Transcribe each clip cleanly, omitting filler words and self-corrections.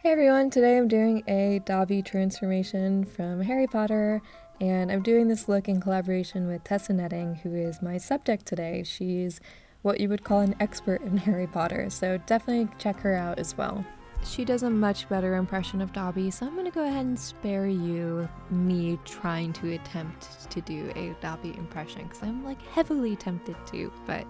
Hey everyone, today I'm doing a Dobby transformation from Harry Potter, and I'm doing this look in collaboration with Tessa Netting, who is my subject today. She's what you would call an expert in Harry Potter, so definitely check her out as well. She does a much better impression of Dobby, so I'm going to go ahead and spare you me trying to attempt to do a Dobby impression, because I'm heavily tempted to, but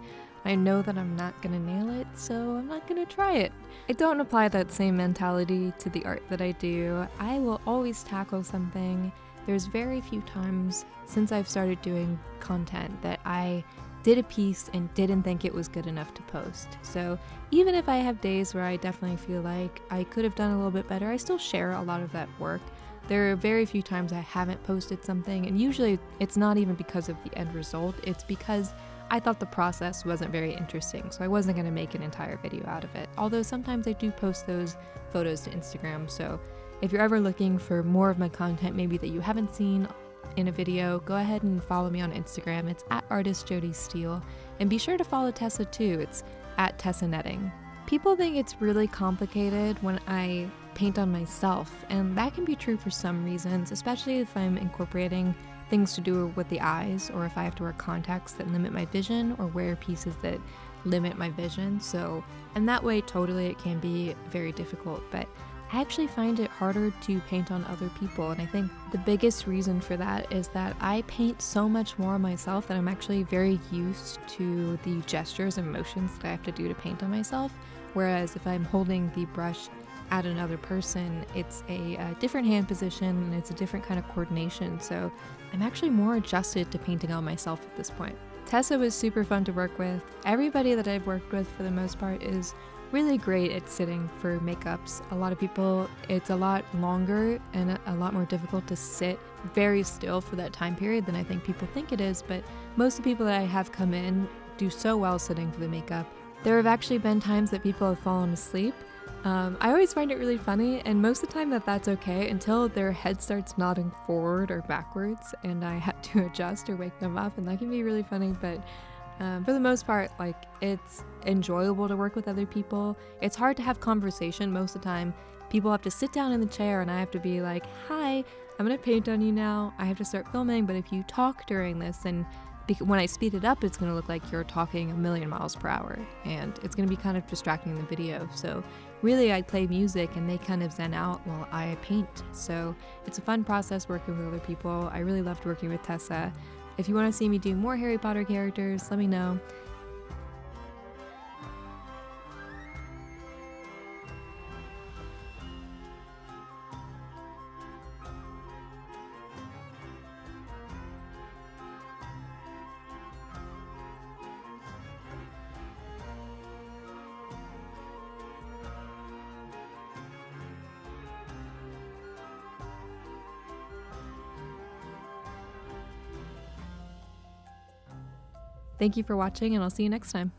I know that I'm not gonna nail it, so I'm not gonna try it. I don't apply that same mentality to the art that I do. I will always tackle something. There's very few times since I've started doing content that I did a piece and didn't think it was good enough to post. So even if I have days where I definitely feel like I could have done a little bit better, I still share a lot of that work. There are very few times I haven't posted something, and usually it's not even because of the end result, it's because I thought the process wasn't very interesting, so I wasn't going to make an entire video out of it. Although sometimes I do post those photos to Instagram, so if you're ever looking for more of my content maybe that you haven't seen in a video, go ahead and follow me on Instagram. It's at artistjodieSteele, and be sure to follow Tessa too. It's at Tessa Netting. People think it's really complicated when I paint on myself, and that can be true for some reasons, especially if I'm incorporating things to do with the eyes, or if I have to wear contacts that limit my vision, or wear pieces that limit my vision. So in that way, totally it can be very difficult, but I actually find it harder to paint on other people, and I think the biggest reason for that is that I paint so much more on myself that I'm actually very used to the gestures and motions that I have to do to paint on myself, whereas if I'm holding the brush at another person, it's a different hand position and it's a different kind of coordination, so I'm actually more adjusted to painting on myself at this point. Tessa was super fun to work with. Everybody that I've worked with for the most part is really great at sitting for makeups. A lot of people, it's a lot longer and a lot more difficult to sit very still for that time period than I think people think it is, but most of the people that I have come in do so well sitting for the makeup. There have actually been times that people have fallen asleep. I always find it really funny, and most of the time that's okay until their head starts nodding forward or backwards and I have to adjust or wake them up, and that can be really funny, but for the most part, it's enjoyable to work with other people. It's hard to have conversation most of the time. People have to sit down in the chair and I have to be like, hi, I'm gonna paint on you now. I have to start filming, but if you talk during this, and when I speed it up, it's going to look like you're talking 1,000,000 miles per hour, and it's going to be kind of distracting in the video. So really I play music and they kind of zen out while I paint. So it's a fun process working with other people. I really loved working with Tessa. If you want to see me do more Harry Potter characters, let me know. Thank you for watching, and I'll see you next time.